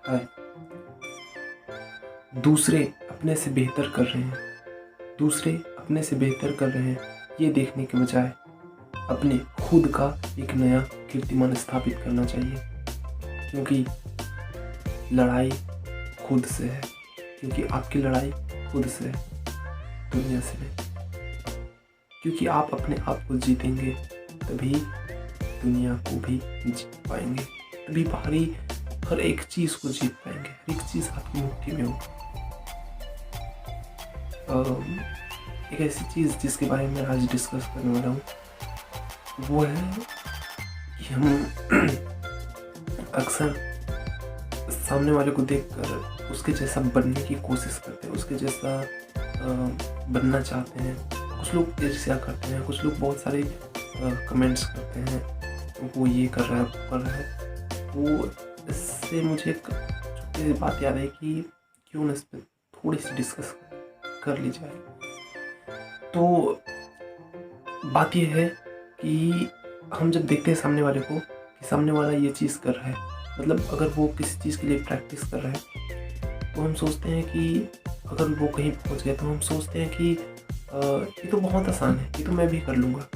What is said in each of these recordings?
है। दूसरे अपने से बेहतर कर रहे हैं, दूसरे अपने से बेहतर कर रहे हैं, ये देखने के बजाय अपने खुद का एक नया कीर्तिमान स्थापित करना चाहिए। क्योंकि लड़ाई खुद से है, क्योंकि आपकी लड़ाई खुद से है, दुनिया से नहीं। क्योंकि आप अपने आप को जीतेंगे तभी दुनिया को भी जीत पाएंगे, तभी बाहरी हर एक चीज़ को जीत पाएंगे। हर एक चीज़ आपकी मुट्ठी में हो। एक ऐसी चीज़ जिसके बारे में आज डिस्कस करने वाला हूँ वो है कि हम अक्सर सामने वाले को देखकर उसके जैसा बनने की कोशिश करते हैं, उसके जैसा बनना चाहते हैं। कुछ लोग ईर्ष्या करते हैं, कुछ लोग बहुत सारे कमेंट्स करते हैं, वो ये कर रहा है, वो कर रहा है। वो इससे मुझे एक छोटी सी बात याद है कि क्यों ना इस पर थोड़ी सी डिस्कस कर ली जाए। तो बात ये है कि हम जब देखते हैं सामने वाले को कि सामने वाला ये चीज़ कर रहा है, मतलब अगर वो किसी चीज़ के लिए प्रैक्टिस कर रहा है तो हम सोचते हैं कि अगर वो कहीं पहुंच गया तो हम सोचते हैं कि ये तो बहुत आसान है, ये तो मैं भी कर लूँगा।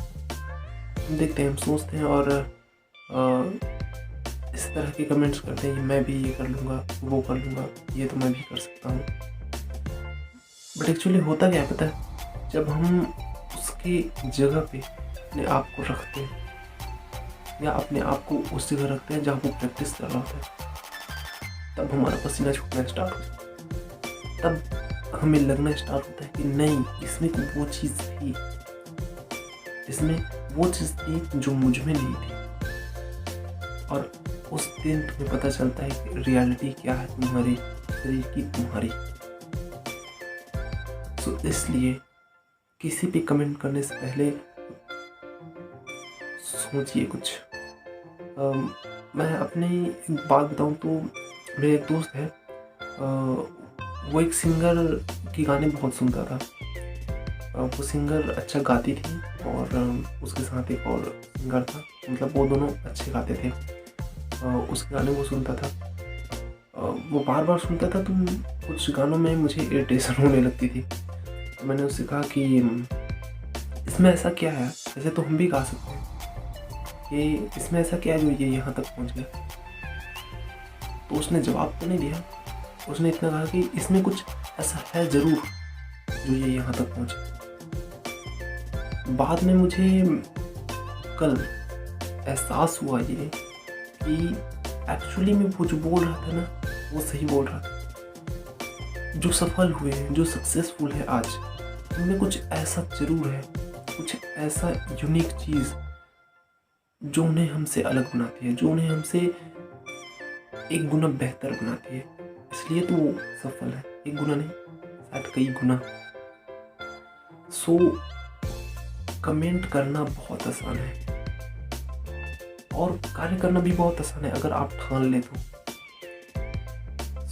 हम देखते हैं, हम सोचते हैं और इस तरह के कमेंट्स करते हैं कि मैं भी ये कर लूँगा, वो कर लूँगा, ये तो मैं भी कर सकता हूँ। बट एक्चुअली होता क्या है पता है, जब हम उसकी जगह पे अपने आप को रखते हैं या अपने आप को उस जगह रखते हैं जहाँ वो प्रैक्टिस कर रहा होता है, तब हमारा पसीना छूटना स्टार्ट हो जाता है। तब हमें लगना स्टार्ट होता है कि नहीं, इसमें तो वो चीज़ थी, इसमें वो चीज़ थी जो मुझ में नहीं थी। और उस दिन तुम्हें पता चलता है कि रियलिटी क्या है तुम्हारे शरीर की, तुम्हारी। तो इसलिए किसी पे कमेंट करने से पहले सोचिए कुछ। मैं अपनी एक बात बताऊं तो मेरे एक दोस्त है, वो एक सिंगर की गाने बहुत सुनता था। वो सिंगर अच्छा गाती थी और उसके साथ एक और सिंगर था, मतलब वो दोनों अच्छे गाते थे। उसके गाने वो सुनता था, वो बार बार सुनता था, तो कुछ गानों में मुझे इरिटेशन होने लगती थी। तो मैंने उससे कहा कि इसमें ऐसा क्या है, ऐसे तो हम भी गा सकते हैं, कि इसमें ऐसा क्या है जो ये यहाँ तक पहुँच गया। तो उसने जवाब तो नहीं दिया, उसने इतना कहा कि इसमें कुछ ऐसा है ज़रूर जो ये यहाँ तक पहुँचे। बाद में मुझे कल एहसास हुआ ये कि एक्चुअली में वो जो बोल रहा था ना, वो सही बोल रहा था। जो सफल हुए हैं, जो सक्सेसफुल है आज, उनमें कुछ ऐसा ज़रूर है, कुछ ऐसा यूनिक चीज़ जो उन्हें हमसे अलग बनाती है, जो उन्हें हमसे एक गुना बेहतर बनाती है। इसलिए तो वो सफल है, एक गुना नहीं, शायद कई गुना। सो कमेंट करना बहुत आसान है और कार्य करना भी बहुत आसान है अगर आप ठान ले तो।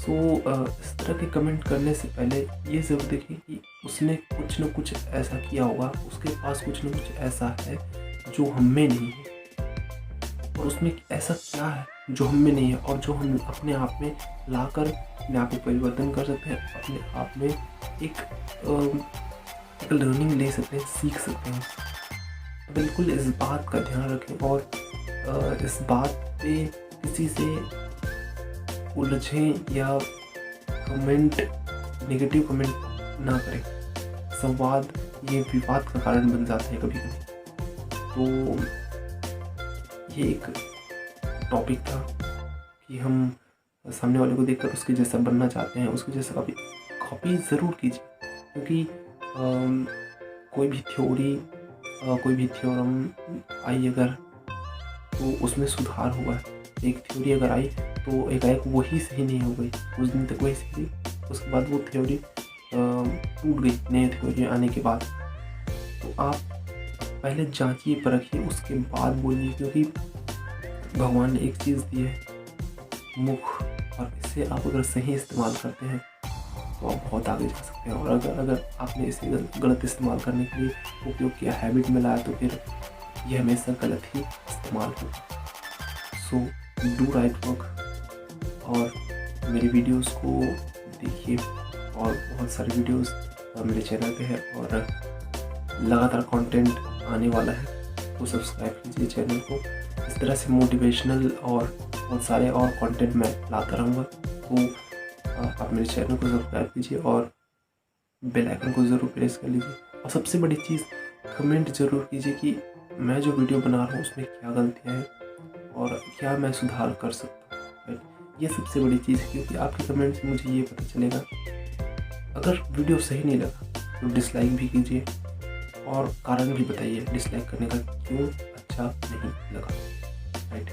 इस तरह के कमेंट करने से पहले ये ज़रूर देखें कि उसने कुछ न कुछ ऐसा किया होगा, उसके पास कुछ न कुछ ऐसा है जो हम में नहीं है, और उसमें ऐसा क्या है जो हम में नहीं है और जो हम अपने आप में लाकर अपने आप में परिवर्तन कर सकते हैं, अपने आप में एक लर्निंग ले सकते हैं, सीख सकते हैं। बिल्कुल इस बात का ध्यान रखें और इस बात पे किसी से उलझें या कमेंट, नेगेटिव कमेंट ना करें। संवाद ये विवाद का कारण बन जाता है कभी कभी। तो ये एक टॉपिक था कि हम सामने वाले को देखकर उसके जैसा बनना चाहते हैं, उसके जैसा कॉपी ज़रूर कीजिए। क्योंकि कोई भी थ्योरी, कोई भी थ्योरम आई अगर, तो उसमें सुधार हुआ है। एक थ्योरी अगर आई तो एकाएक वही सही नहीं हो गई, कुछ दिन तक वही सही थी, उसके बाद वो थ्योरी टूट गई नई थ्योरी आने के बाद। तो आप पहले जांचिए, परखिए, उसके बाद बोलिए। क्योंकि भगवान ने एक चीज़ दी है, मुख, और इसे आप अगर सही इस्तेमाल करते हैं तो आप बहुत आगे जा सकते हैं। और अगर आपने इसे गलत इस्तेमाल करने के लिए उपयोग किया, हैबिट में लाया, तो फिर ये हमेशा गलत ही इस्तेमाल होगा। सो डू राइट वर्क और मेरी वीडियोस को देखिए और बहुत सारे वीडियोस मेरे चैनल पे है और लगातार कंटेंट आने वाला है, तो सब्सक्राइब कीजिए चैनल को। इस तरह से मोटिवेशनल और बहुत सारे और कंटेंट मैं लाता रहूँगा, तो आप मेरे चैनल को सब्सक्राइब कीजिए और बेल आइकन को ज़रूर प्रेस कर लीजिए। और सबसे बड़ी चीज़, कमेंट ज़रूर कीजिए कि मैं जो वीडियो बना रहा हूँ उसमें क्या गलतियाँ हैं और क्या मैं सुधार कर सकता हूँ, राइट। ये सबसे बड़ी चीज़ है, क्योंकि आपके कमेंट से मुझे ये पता चलेगा। अगर वीडियो सही नहीं लगा तो डिसलाइक भी कीजिए और कारण भी बताइए डिसलाइक करने का, क्यों अच्छा नहीं लगा, राइट।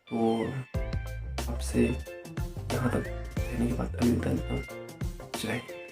तो आपसे यहाँ तक कहने के बाद अभी विदा लेता हूँ। जय हिंद।